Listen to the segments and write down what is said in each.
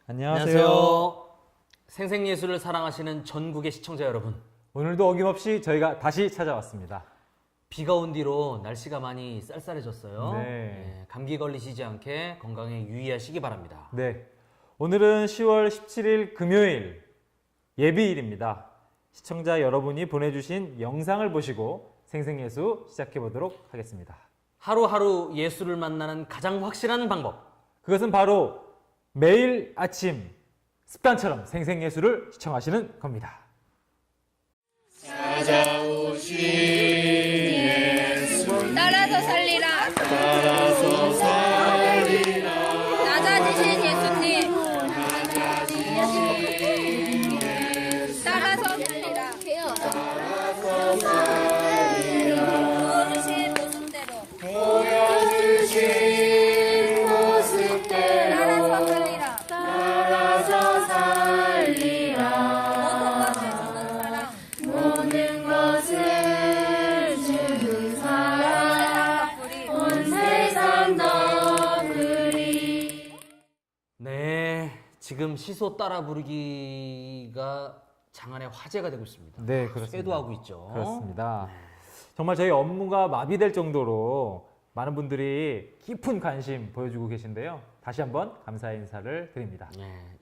안녕하세요. 생생예술을 사랑하시는 전국의 시청자 여러분. 오늘도 어김없이 저희가 다시 찾아왔습니다. 비가 온 뒤로 날씨가 많이 쌀쌀해졌어요. 네. 감기 걸리시지 않게 건강에 유의하시기 바랍니다. 네. 오늘은 10월 17일 금요일 예비일입니다. 시청자 여러분이 보내주신 영상을 보시고 생생예수 시작해 보도록 하겠습니다. 하루하루 예술을 만나는 가장 확실한 방법. 그것은 바로 매일 아침 습관처럼 생생예수를 시청하시는 겁니다. 따라서 살리라. 낮아지신 예수님. 따라서 살리라. 보여주신 모습대로. 따라서 살리라. 모든 것을 주는 사랑. 온 세상 덮으리. 네, 지금 시소 따라 부르기가 장안의 화제가 되고 있습니다. 네, 그렇습니다. 쇄도하고 있죠. 그렇습니다. 정말 저희 업무가 마비될 정도로 많은 분들이 깊은 관심 보여주고 계신데요. 다시 한번 감사의 인사를 드립니다.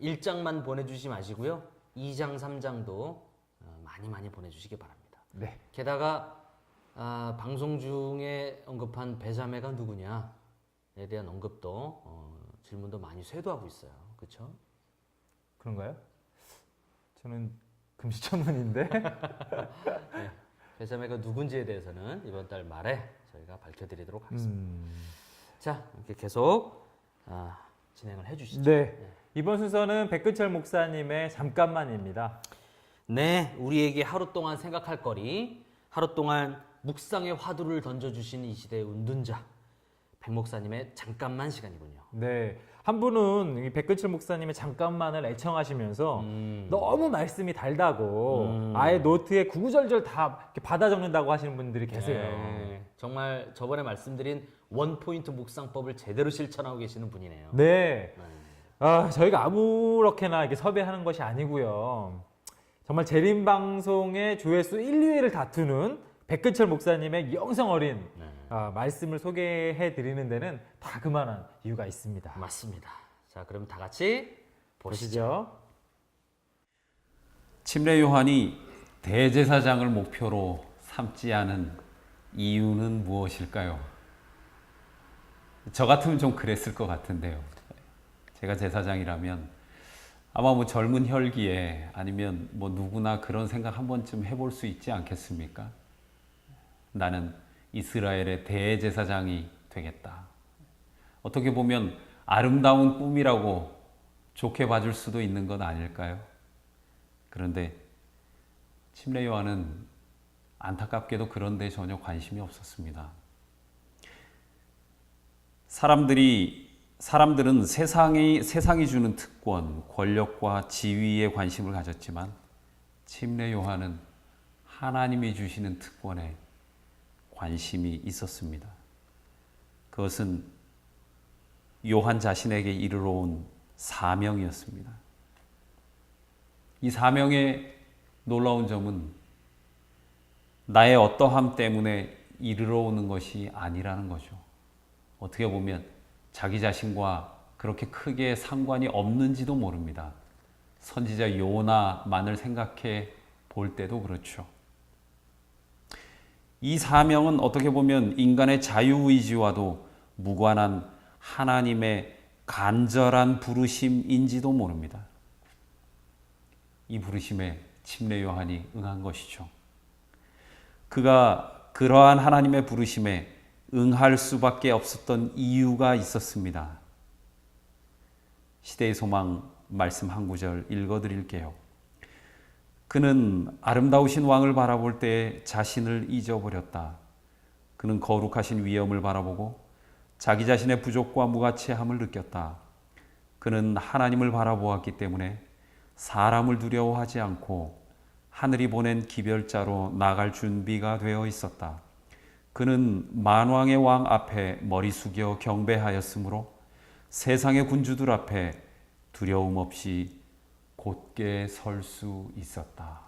1장만 보내주시지 마시고요. 2장, 3장도 많이 보내주시기 바랍니다. 네. 게다가 방송 중에 언급한 배자매가 누구냐에 대한 언급도 질문도 많이 쇄도하고 있어요. 그렇죠? 그런가요? 저는 금시초문인데. 배자매가 누군지에 대해서는 이번 달 말에 저희가 밝혀드리도록 하겠습니다. 자, 이렇게 계속 진행을 해주시죠. 네. 이번 순서는 백근철 목사님의 잠깐만입니다. 네, 우리에게 하루 동안 생각할 거리, 하루 동안 묵상의 화두를 던져주신 이 시대의 운둔자, 백 목사님의 잠깐만 시간이군요. 네. 한 분은 이 백근철 목사님의 잠깐만을 애청하시면서 너무 말씀이 달다고 아예 노트에 구구절절 다 이렇게 받아 적는다고 하시는 분들이 계세요. 네, 정말 저번에 말씀드린 원포인트 묵상법을 제대로 실천하고 계시는 분이네요. 네. 저희가 아무렇게나 이렇게 섭외하는 것이 아니고요. 정말 재림 방송의 조회수 1, 2위를 다투는 백근철 목사님의 영성 어린 말씀을 소개해 드리는 데는 다 그만한 이유가 있습니다. 맞습니다. 자, 그럼 다 같이 보시죠. 침례 요한이 대제사장을 목표로 삼지 않은 이유는 무엇일까요? 저 같으면 좀 그랬을 것 같은데요. 제가 제사장이라면 아마 뭐 젊은 혈기에 아니면 뭐 누구나 그런 생각 한 번쯤 해볼 수 있지 않겠습니까? 나는 이스라엘의 대제사장이 되겠다. 어떻게 보면 아름다운 꿈이라고 좋게 봐줄 수도 있는 것 아닐까요? 그런데 침례 요한은 안타깝게도 그런 데 전혀 관심이 없었습니다. 사람들은 세상이 주는 특권, 권력과 지위에 관심을 가졌지만 침례 요한은 하나님이 주시는 특권에 관심이 있었습니다. 그것은 요한 자신에게 이르러 온 사명이었습니다. 이 사명의 놀라운 점은 나의 어떠함 때문에 이르러 오는 것이 아니라는 거죠. 어떻게 보면 자기 자신과 그렇게 크게 상관이 없는지도 모릅니다. 선지자 요나만을 생각해 볼 때도 그렇죠. 이 사명은 어떻게 보면 인간의 자유의지와도 무관한 하나님의 간절한 부르심인지도 모릅니다. 이 부르심에 침례 요한이 응한 것이죠. 그가 그러한 하나님의 부르심에 응할 수밖에 없었던 이유가 있었습니다. 시대의 소망 말씀 한 구절 읽어드릴게요. 그는 아름다우신 왕을 바라볼 때 자신을 잊어버렸다. 그는 거룩하신 위엄을 바라보고 자기 자신의 부족과 무가치함을 느꼈다. 그는 하나님을 바라보았기 때문에 사람을 두려워하지 않고 하늘이 보낸 기별자로 나갈 준비가 되어 있었다. 그는 만왕의 왕 앞에 머리 숙여 경배하였으므로 세상의 군주들 앞에 두려움 없이 곧게 설 수 있었다.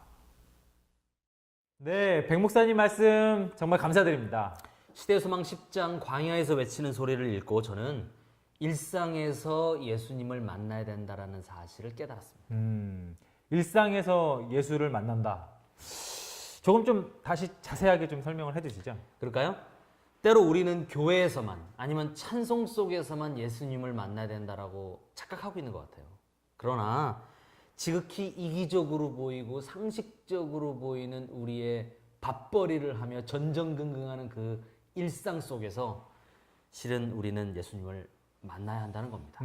네, 백 목사님 말씀 정말 감사드립니다. 시대소망 10장 광야에서 외치는 소리를 읽고 저는 일상에서 예수님을 만나야 된다라는 사실을 깨달았습니다. 일상에서 예수를 만난다. 조금 좀 다시 자세하게 좀 설명을 해주시죠. 그럴까요? 때로 우리는 교회에서만 아니면 찬송 속에서만 예수님을 만나야 된다라고 착각하고 있는 것 같아요. 그러나 지극히 이기적으로 보이고 상식적으로 보이는 우리의 밥벌이를 하며 전전긍긍하는 그 일상 속에서 실은 우리는 예수님을 만나야 한다는 겁니다.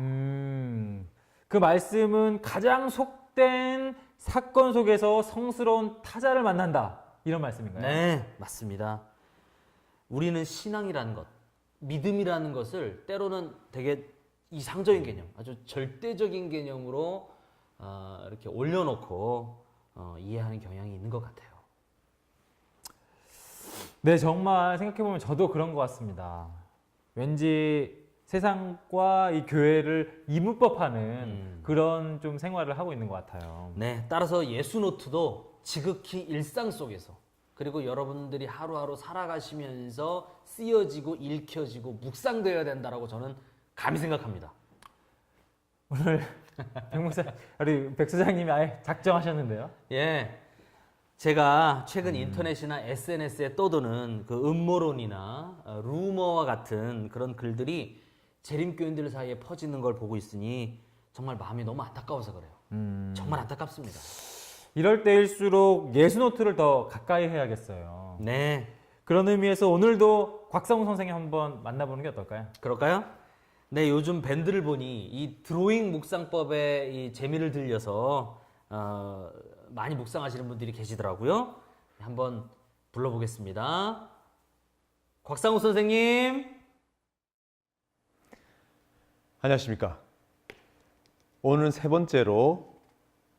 그 말씀은 가장 속된 사건 속에서 성스러운 타자를 만난다. 이런 말씀인가요? 네, 맞습니다. 우리는 신앙이라는 것, 믿음이라는 것을 때로는 되게 이상적인 개념, 아주 절대적인 개념으로 이렇게 올려놓고 이해하는 경향이 있는 것 같아요. 네, 정말 생각해보면 저도 그런 것 같습니다. 왠지 세상과 이 교회를 이분법하는 그런 좀 생활을 하고 있는 것 같아요. 네, 따라서 예수노트도 지극히 일상 속에서 그리고 여러분들이 하루하루 살아가시면서 쓰여지고 읽혀지고 묵상되어야 된다라고 저는 감히 생각합니다. 오늘 우리 백 소장님이 아예 작정하셨는데요. 예, 제가 최근 인터넷이나 SNS에 떠도는 그 음모론이나 루머와 같은 그런 글들이 재림교인들 사이에 퍼지는 걸 보고 있으니 정말 마음이 너무 안타까워서 그래요. 정말 안타깝습니다. 이럴 때일수록 예수노트를 더 가까이 해야겠어요. 네, 그런 의미에서 오늘도 곽성우 선생님 한번 만나보는 게 어떨까요? 그럴까요? 네, 요즘 밴드를 보니 이 드로잉 묵상법에 이 재미를 들려서 많이 묵상하시는 분들이 계시더라고요. 한번 불러보겠습니다. 곽상우 선생님. 안녕하십니까. 오늘은 세 번째로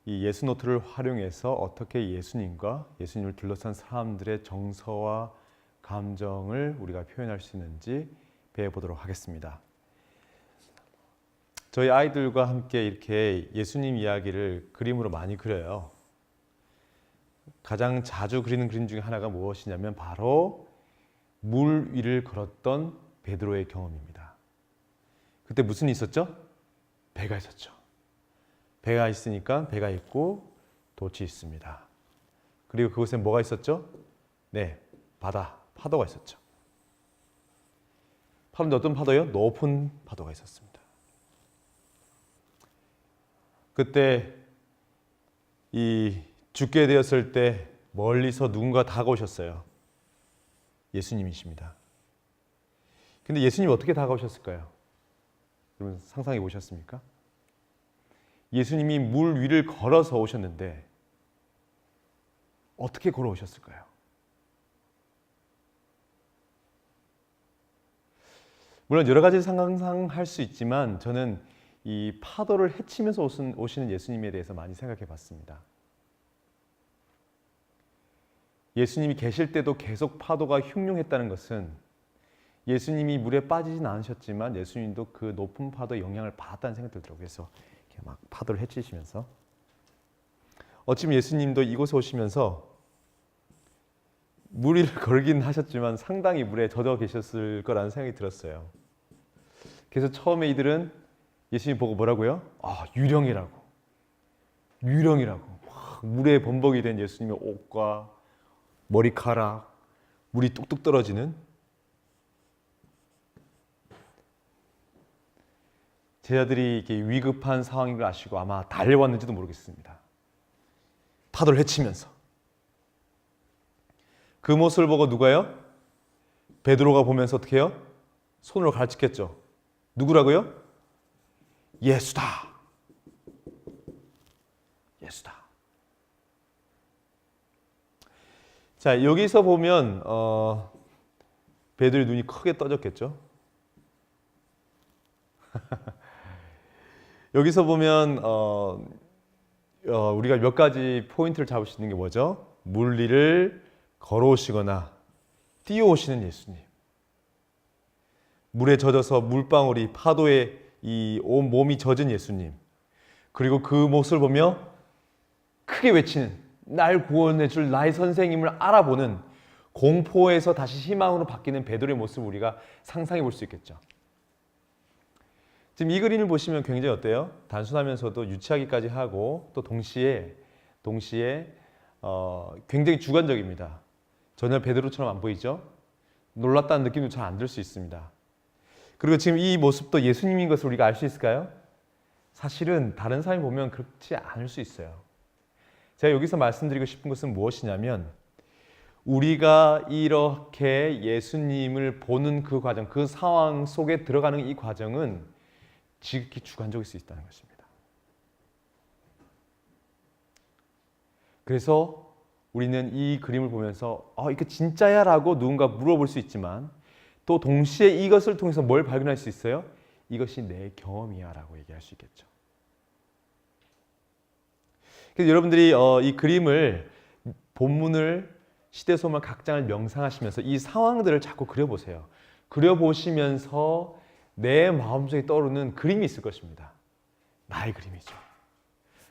이 예수노트를 활용해서 어떻게 예수님과 예수님을 둘러싼 사람들의 정서와 감정을 우리가 표현할 수 있는지 배워보도록 하겠습니다. 저희 아이들과 함께 이렇게 예수님 이야기를 그림으로 많이 그려요. 가장 자주 그리는 그림 중에 하나가 무엇이냐면 바로 물 위를 걸었던 베드로의 경험입니다. 그때 무슨 일이 있었죠? 배가 있었죠. 배가 있으니까 배가 있고 돛이 있습니다. 그리고 그곳에 뭐가 있었죠? 네, 바다, 파도가 있었죠. 파도는 어떤 파도요? 높은 파도가 있었습니다. 그때 이 죽게 되었을 때 멀리서 누군가 다가오셨어요. 예수님이십니다. 근데 예수님이 어떻게 다가오셨을까요? 여러분 상상해 보셨습니까? 예수님이 물 위를 걸어서 오셨는데 어떻게 걸어오셨을까요? 물론 여러 가지 상상할 수 있지만 저는 이 파도를 헤치면서 오시는 예수님에 대해서 많이 생각해 봤습니다. 예수님이 계실 때도 계속 파도가 흉흉했다는 것은 예수님이 물에 빠지진 않으셨지만 예수님도 그 높은 파도의 영향을 받았다는 생각이 들더라고요. 그래서 이렇게 막 파도를 헤치시면서 어쩌면 예수님도 이곳에 오시면서 물 위를 걸긴 하셨지만 상당히 물에 젖어 계셨을 거라는 생각이 들었어요. 그래서 처음에 이들은 예수님 보고 뭐라고요? 유령이라고. 막 물에 범벅이 된 예수님의 옷과 머리카락, 물이 뚝뚝 떨어지는 제자들이 이렇게 위급한 상황인 걸 아시고 아마 달려왔는지도 모르겠습니다. 파도를 헤치면서. 그 모습을 보고 누가요? 베드로가 보면서 어떻게 해요? 손으로 가르치겠죠. 누구라고요? 예수다. 예수다. 자, 여기서 보면 베드로의 눈이 크게 떠졌겠죠. 여기서 보면 우리가 몇 가지 포인트를 잡을 수 있는 게 뭐죠? 물 위를 걸어오시거나 뛰어오시는 예수님. 물에 젖어서 물방울이 파도에 이 온 몸이 젖은 예수님. 그리고 그 모습을 보며 크게 외치는, 날 구원해 줄 나의 선생님을 알아보는, 공포에서 다시 희망으로 바뀌는 베드로의 모습을 우리가 상상해 볼 수 있겠죠. 지금 이 그림을 보시면 굉장히 어때요? 단순하면서도 유치하기까지 하고 또 동시에 굉장히 주관적입니다. 전혀 베드로처럼 안 보이죠? 놀랐다는 느낌도 잘 안 들 수 있습니다. 그리고 지금 이 모습도 예수님인 것을 우리가 알 수 있을까요? 사실은 다른 사람이 보면 그렇지 않을 수 있어요. 제가 여기서 말씀드리고 싶은 것은 무엇이냐면, 우리가 이렇게 예수님을 보는 그 과정, 그 상황 속에 들어가는 이 과정은 지극히 주관적일 수 있다는 것입니다. 그래서 우리는 이 그림을 보면서 이게 진짜야? 라고 누군가 물어볼 수 있지만, 또 동시에 이것을 통해서 뭘 발견할 수 있어요? 이것이 내 경험이야 라고 얘기할 수 있겠죠. 그래서 여러분들이 이 그림을, 본문을, 시대소설 각 장을 명상하시면서 이 상황들을 자꾸 그려보세요. 그려보시면서 내 마음속에 떠오르는 그림이 있을 것입니다. 나의 그림이죠.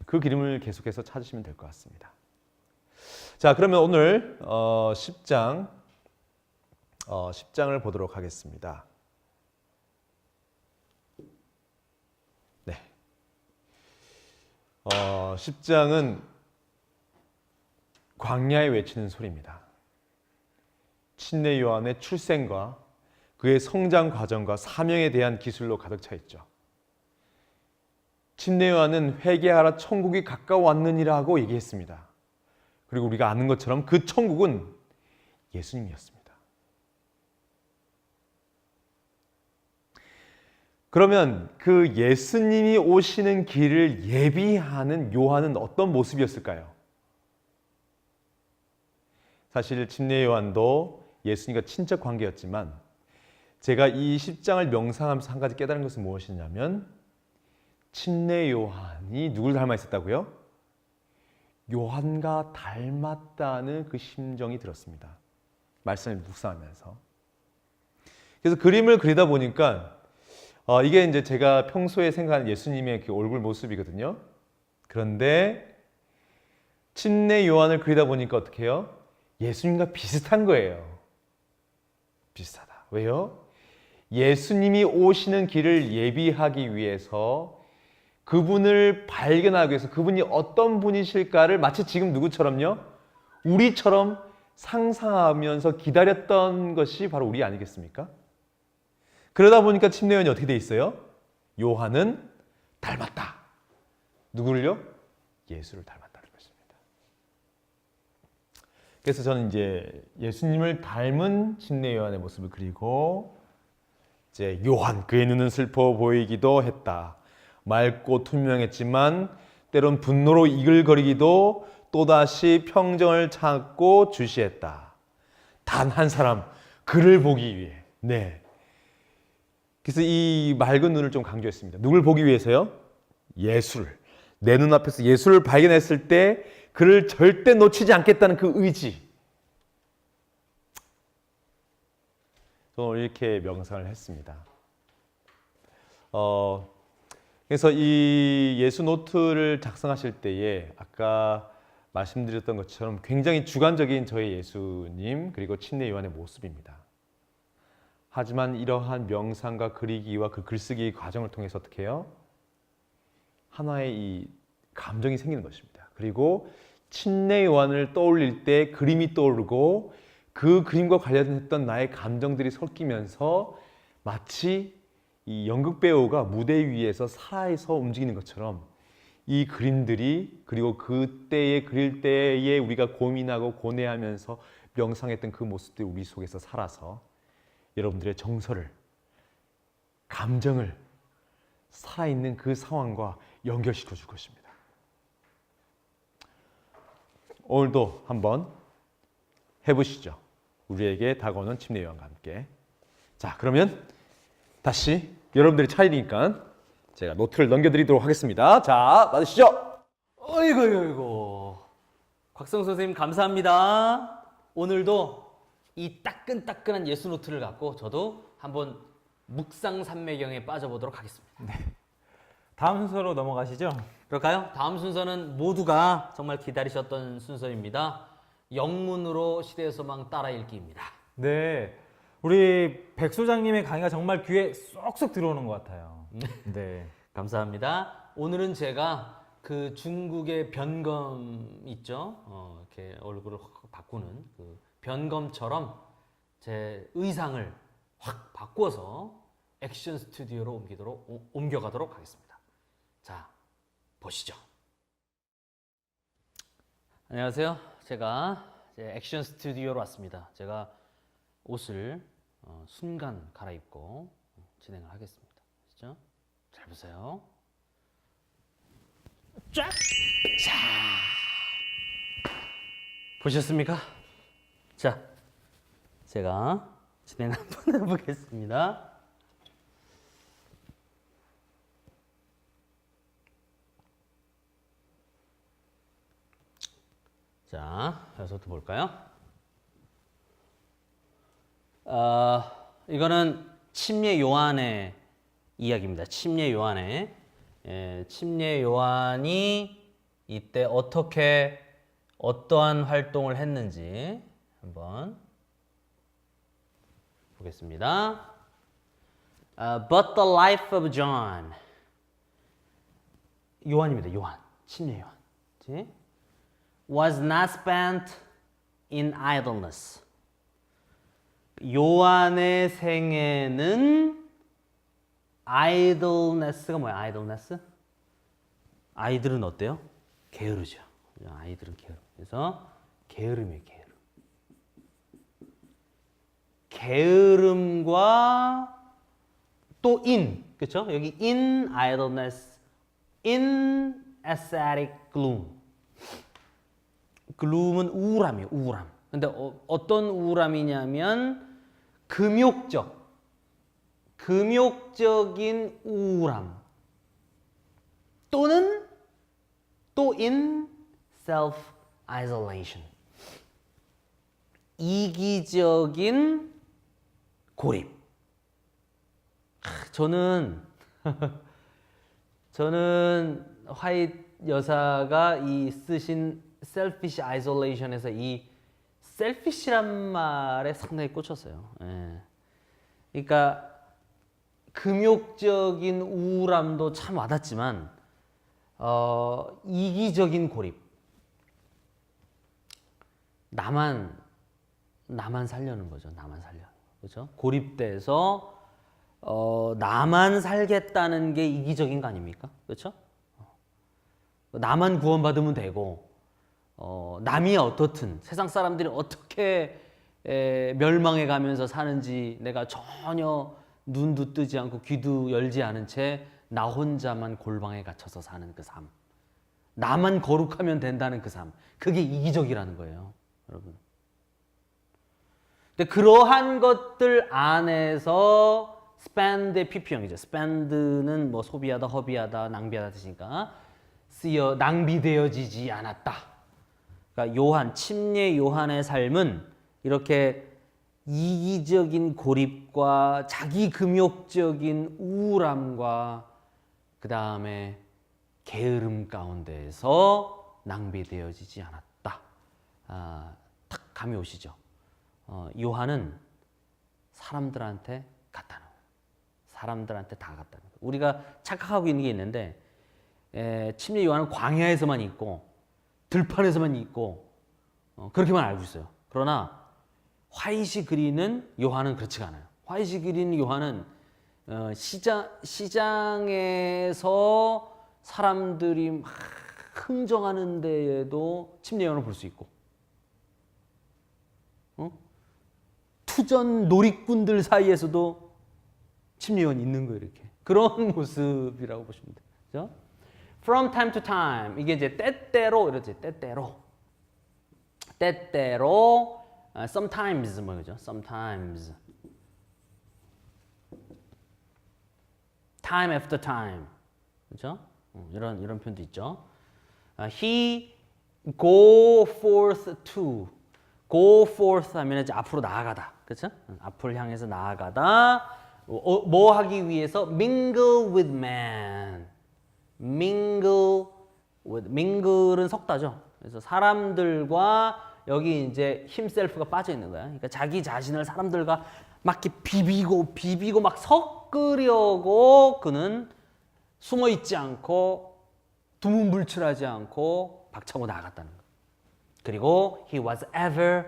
그 그림을 계속해서 찾으시면 될 것 같습니다. 자, 그러면 오늘 10장을 보도록 하겠습니다. 네. 10장은 광야에 외치는 소리입니다. 친례 요한의 출생과 그의 성장 과정과 사명에 대한 기술로 가득 차 있죠. 친례 요한은 회개하라 천국이 가까워왔느니라고 얘기했습니다. 그리고 우리가 아는 것처럼 그 천국은 예수님이었습니다. 그러면 그 예수님이 오시는 길을 예비하는 요한은 어떤 모습이었을까요? 사실 친례 요한도 예수님과 친척 관계였지만, 제가 이 10장을 명상하면서 한 가지 깨달은 것은 무엇이냐면, 친례 요한이 누굴 닮아 있었다고요? 요한과 닮았다는 그 심정이 들었습니다. 말씀을 묵상하면서. 그래서 그림을 그리다 보니까 이게 이제 제가 평소에 생각하는 예수님의 그 얼굴 모습이거든요. 그런데 친례 요한을 그리다 보니까 어떻게 해요? 예수님과 비슷한 거예요. 비슷하다. 왜요? 예수님이 오시는 길을 예비하기 위해서, 그분을 발견하기 위해서, 그분이 어떤 분이실까를 마치 지금 누구처럼요? 우리처럼 상상하면서 기다렸던 것이 바로 우리 아니겠습니까? 그러다 보니까 친례 요한이 어떻게 돼 있어요? 요한은 닮았다. 누구를요? 예수를 닮았다는 것입니다. 그래서 저는 이제 예수님을 닮은 친례 요한의 모습을 그리고, 이제 요한, 그의 눈은 슬퍼 보이기도 했다. 맑고 투명했지만 때론 분노로 이글거리기도 또다시 평정을 찾고 주시했다. 단 한 사람, 그를 보기 위해. 네. 그래서 이 맑은 눈을 좀 강조했습니다. 누굴 보기 위해서요? 예수를. 내 눈앞에서 예수를 발견했을 때 그를 절대 놓치지 않겠다는 그 의지. 저는 오늘 이렇게 명상을 했습니다. 그래서 이 예수 노트를 작성하실 때에 아까 말씀드렸던 것처럼 굉장히 주관적인 저의 예수님, 그리고 친례 요한의 모습입니다. 하지만 이러한 명상과 그리기와 그 글쓰기 과정을 통해서 어떻게 해요? 하나의 이 감정이 생기는 것입니다. 그리고 친례 요한을 떠올릴 때 그림이 떠오르고, 그 그림과 관련했던 나의 감정들이 섞이면서 마치 이 연극 배우가 무대 위에서 살아서 움직이는 것처럼 이 그림들이, 그리고 그때에 그릴 때에 우리가 고민하고 고뇌하면서 명상했던 그 모습들이 우리 속에서 살아서 여러분들의 정서를, 감정을 살아있는 그 상황과 연결시켜 줄 것입니다. 오늘도 한번 해보시죠. 우리에게 다가오는 침례 요한과 함께. 자, 그러면 다시 여러분들이 차이니까 제가 노트를 넘겨드리도록 하겠습니다. 자, 받으시죠. 어이구. 곽성 선생님 감사합니다. 오늘도 이 따끈따끈한 예수 노트를 갖고 저도 한번 묵상 삼매경에 빠져보도록 하겠습니다. 다음 순서로 넘어가시죠. 그럴까요? 다음 순서는 모두가 정말 기다리셨던 순서입니다. 영문으로 시대의 소망 따라 읽기입니다. 네. 우리 백 소장님의 강의가 정말 귀에 쏙쏙 들어오는 것 같아요. 네. 감사합니다. 오늘은 제가 그 중국의 변검 있죠? 이렇게 얼굴을 확 바꾸는 그 변검처럼 제 의상을 확 바꿔서 액션 스튜디오로 옮겨가도록 하겠습니다. 자, 보시죠. 안녕하세요. 제가 이제 액션 스튜디오로 왔습니다. 제가 옷을 순간 갈아입고 진행을 하겠습니다. 아시죠? 잘 보세요. 쫙! 자! 보셨습니까? 자, 제가 진행 한번 해보겠습니다. 자, 여기서부터 볼까요? 이거는 침례 요한의 이야기입니다. 침례 요한의 침례 요한이 이때 어떠한 활동을 했는지 한번 보겠습니다. But the life of John, 요한입니다. 요한, 침례 요한. 그치? Was not spent in idleness. 요한의 생애는 idleness가 뭐야? idleness? 아이들은 어때요? 게으르죠. 아이들은 게으름. 그래서 게으름이에요. 게으름. 게으름과 또 그렇죠? 여기 in idleness, in ascetic gloom. gloom은 우울함이에요. 우울함. 근데 어떤 우울함이냐면 금욕적인 우울함 또는 또 in self isolation. 이기적인 고립. 저는 화이트 여사가 이 쓰신 selfish isolation에서 이 selfish란 말에 상당히 꽂혔어요. 예. 그러니까 금욕적인 우울함도 참 와닿지만 이기적인 고립. 나만 살려는 거죠. 나만 살려. 그렇죠? 고립돼서 나만 살겠다는 게 이기적인 거 아닙니까? 그렇죠? 나만 구원받으면 되고 남이 어떻든 세상 사람들이 어떻게 멸망해 가면서 사는지 내가 전혀 눈도 뜨지 않고 귀도 열지 않은 채 나 혼자만 골방에 갇혀서 사는 그 삶. 나만 거룩하면 된다는 그 삶. 그게 이기적이라는 거예요, 여러분. 근데 그러한 것들 안에서 spend의 PP형이죠. spend는 뭐 소비하다, 허비하다, 낭비하다 뜻이니까 낭비되어지지 않았다. 그러니까 침례 요한의 삶은 이렇게 이기적인 고립과 자기 금욕적인 우울함과 그 다음에 게으름 가운데에서 낭비되어지지 않았다. 딱 감이 오시죠? 요한은 사람들한테 갔다는 거예요. 사람들한테 다 갔다는 거예요. 우리가 착각하고 있는 게 있는데 침례 요한은 광야에서만 있고 들판에서만 있고 그렇게만 알고 있어요. 그러나 화이시 그리는 요한은 그렇지가 않아요. 화이시 그리는 요한은 시장에서 사람들이 막 흥정하는 데에도 침례 요한을 볼 수 있고 투전 놀이꾼들 사이에서도 침례 요한이 있는 거예요. 이렇게 그런 모습이라고 보시면 돼요. 그렇죠? From time to time 이게 이제 때때로 이러지. 때때로 sometimes 뭐 그죠? sometimes time after time 그렇죠? 이런 표현도 있죠. He go forth 하면 이제 앞으로 나아가다 그렇죠? 앞을 향해서 나아가다 뭐 하기 위해서 mingle with man mingle mingle은 섞다죠. 그래서 사람들과 여기 이제 himself가 빠져 있는 거야. 그러니까 자기 자신을 사람들과 막 이렇게 비비고 막 섞으려고 그는 숨어 있지 않고 두문불출하지 않고 박차고 나아갔다는 거예요. 그리고 he was ever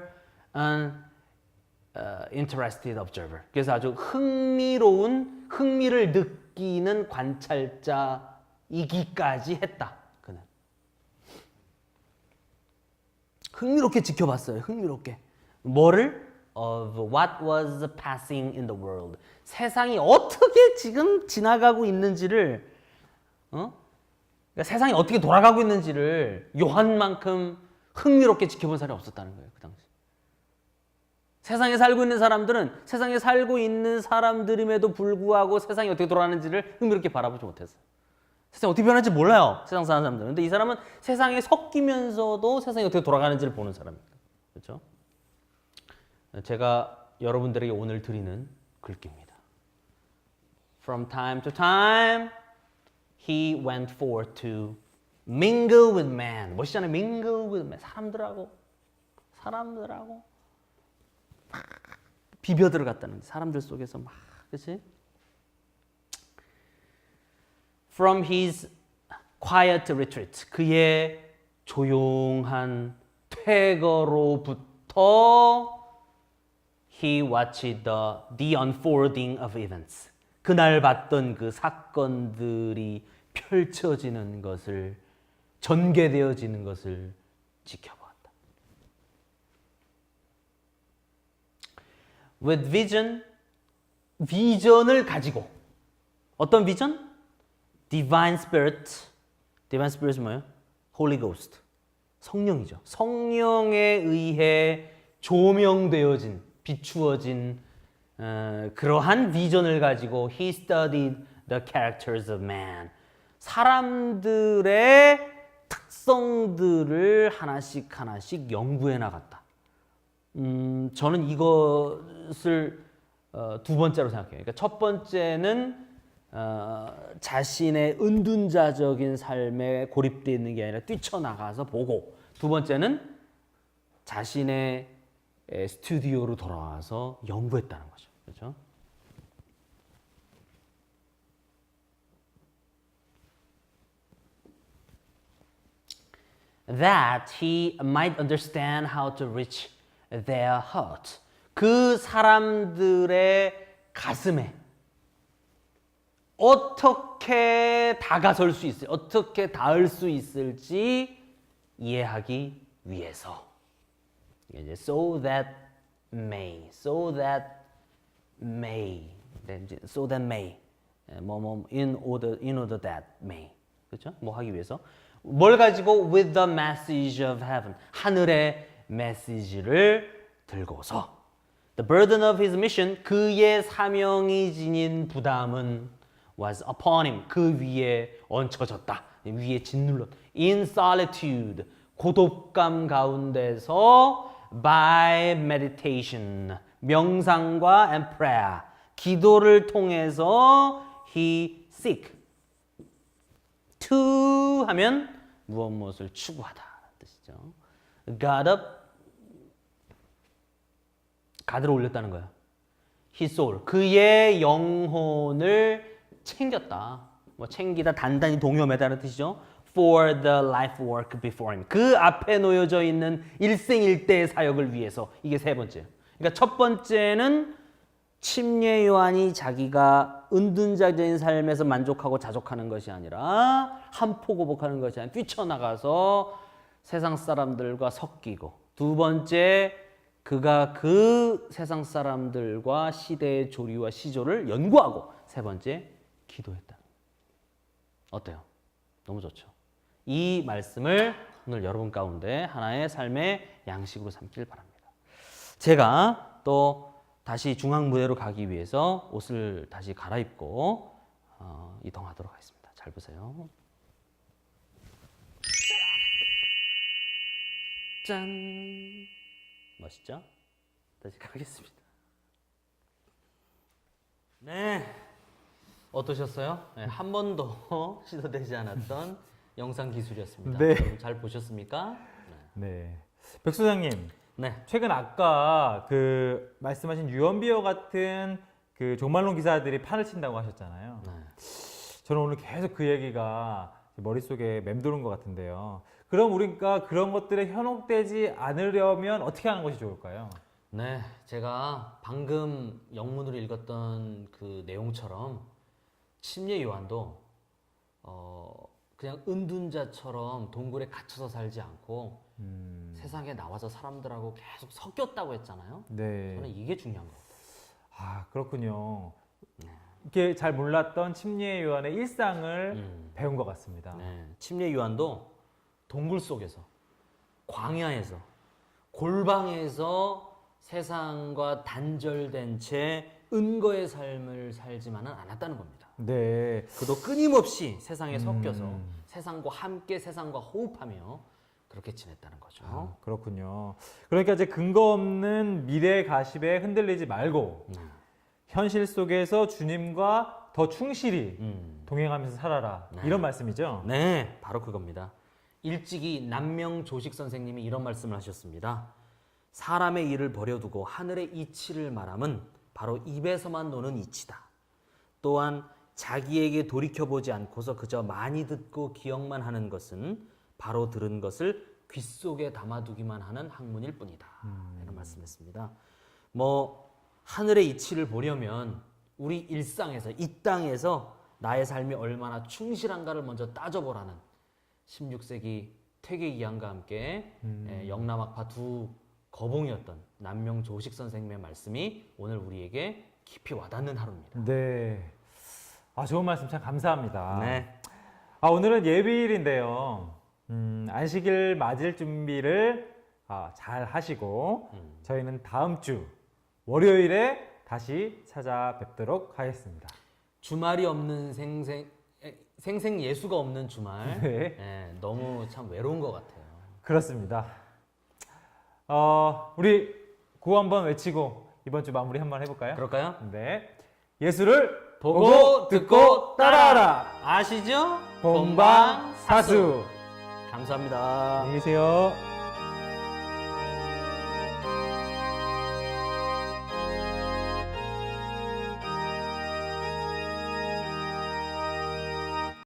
an interested observer. 그래서 아주 흥미를 느끼는 관찰자이기까지 했다. 그는 흥미롭게 지켜봤어요. 흥미롭게 뭐를? Of what was passing in the world. 세상이 어떻게 지금 지나가고 있는지를, 그러니까 세상이 어떻게 돌아가고 있는지를 요한만큼 흥미롭게 지켜본 사람이 없었다는 거예요. 그 당시. 세상에 살고 있는 사람들은 세상에 살고 있는 사람들임에도 불구하고 세상이 어떻게 돌아가는지를 흥미롭게 바라보지 못했어요. 세상이 어떻게 변하는지 몰라요. 세상 사는 사람들은. 근데 이 사람은 세상에 섞이면서도 세상이 어떻게 돌아가는지를 보는 사람입니다. 그렇죠? 제가 여러분들에게 오늘 드리는 글귀입니다. From time to time, he went forth to mingle with man. 멋있잖아요. mingle with man. 사람들하고 막 비벼 들어갔다는 거지. 사람들 속에서 막, 그렇지? From his quiet retreat. 그의 조용한 퇴거로부터 he watched the unfolding of events. 그날 봤던 그 사건들이 펼쳐지는 것을, 전개되어지는 것을 지켜보았다. With vision, 비전을 가지고. 어떤 비전? Divine Spirit. Divine Spirit은 뭐예요? Holy Ghost. 성령이죠. 성령에 의해 조명되어진, 비추어진 그러한 비전을 가지고 he studied the characters of man. 사람들의 특성들을 하나씩 연구해 나갔다. 저는 이것을 두 번째로 생각해요. 그러니까 첫 번째는 자신의 은둔자적인 삶에 고립되어 있는 게 아니라 뛰쳐나가서 보고, 두 번째는 자신의 스튜디오로 돌아와서 연구했다는 거죠. 그렇죠? That he might understand how to reach their heart. 그 사람들의 가슴에 어떻게 다가설 수 있을지, 어떻게 닿을 수 있을지 이해하기 위해서. 이제 so that may, in order that may. 그렇죠? 뭐 하기 위해서. 뭘 가지고? With the message of heaven. 하늘의 메시지를 들고서. The burden of his mission. 그의 사명이 지닌 부담은 was upon him. 그 위에 얹혀졌다. 위에 짓눌렀다. In solitude. 고독감 가운데서 by meditation. 명상과 and prayer. 기도를 통해서 he seek. to 하면 무엇을 추구하다 뜻이죠. got up, 가드를 올렸다는 거야. his soul, 그의 영혼을 챙겼다. 뭐 챙기다, 단단히 동요매다는 뜻이죠. for the life work before him, 그 앞에 놓여져 있는 일생일대의 사역을 위해서. 이게 세 번째. 그러니까 첫 번째는 침례 요한이 자기가 은둔자적인 삶에서 만족하고 자족하는 것이 아니라 한포고복하는 것이 아니라 뛰쳐나가서 세상 사람들과 섞이고, 두 번째 그가 그 세상 사람들과 시대의 조리와 시조를 연구하고, 세 번째 기도했다. 어때요? 너무 좋죠. 이 말씀을 오늘 여러분 가운데 하나의 삶의 양식으로 삼길 바랍니다. 제가 또 다시 중앙 무대로 가기 위해서 옷을 다시 갈아입고 이동하도록 하겠습니다. 잘 보세요. 짠! 멋있죠? 다시 가겠습니다. 네, 어떠셨어요? 네, 한 번도 시도되지 않았던 영상 기술이었습니다. 네. 여러분 잘 보셨습니까? 네. 백 소장님, 네. 최근 아까 그 말씀하신 유언비어 같은 그 종말론 기사들이 판을 친다고 하셨잖아요. 네. 저는 오늘 계속 그 얘기가 머릿속에 맴도는 것 같은데요. 그럼 우리가 그런 것들에 현혹되지 않으려면 어떻게 하는 것이 좋을까요? 네, 제가 방금 영문으로 읽었던 그 내용처럼 침례 요한도 그냥 은둔자처럼 동굴에 gat혀서 살지 않고 세상에 나와서 사람들하고 계속 섞였다고 했잖아요. 네. 저는 이게 중요한 것 같아요. 아, 그렇군요. 이렇게 잘 몰랐던 침례 요한의 일상을 배운 것 같습니다. 네, 침례 요한도 동굴 속에서, 광야에서, 골방에서 세상과 단절된 채 은거의 삶을 살지만은 않았다는 겁니다. 네. 그도 끊임없이 세상에 섞여서 세상과 함께 세상과 호흡하며 그렇게 지냈다는 거죠. 아, 그렇군요. 그러니까 이제 근거 없는 미래 가십에 흔들리지 말고 현실 속에서 주님과 더 충실히 동행하면서 살아라. 네. 이런 말씀이죠. 네, 바로 그겁니다. 일찍이 남명조식 선생님이 이런 말씀을 하셨습니다. 사람의 일을 버려두고 하늘의 이치를 말함은 바로 입에서만 노는 이치다. 또한 자기에게 돌이켜보지 않고서 그저 많이 듣고 기억만 하는 것은 바로 들은 것을 귓속에 담아두기만 하는 학문일 뿐이다. 이런 말씀했습니다. 뭐 하늘의 이치를 보려면 우리 일상에서, 이 땅에서 나의 삶이 얼마나 충실한가를 먼저 따져보라는 16세기 퇴계기한과 함께 영남학파 두 거봉이었던 남명조식 선생님의 말씀이 오늘 우리에게 깊이 와닿는 하루입니다. 네. 아, 좋은 말씀 참 감사합니다. 네. 아, 오늘은 예비일인데요. 안식일 맞을 준비를 잘 하시고 저희는 다음 주 월요일에 다시 찾아뵙도록 하겠습니다. 주말이 없는 생생 예수가 없는 주말. 네. 예, 너무 참 외로운 것 같아요. 그렇습니다. 우리 구호 한번 외치고 이번 주 마무리 한번 해볼까요? 그럴까요? 네. 예수를 보고 듣고 따라하라. 아시죠? 본방사수. 감사합니다. 안녕히 계세요.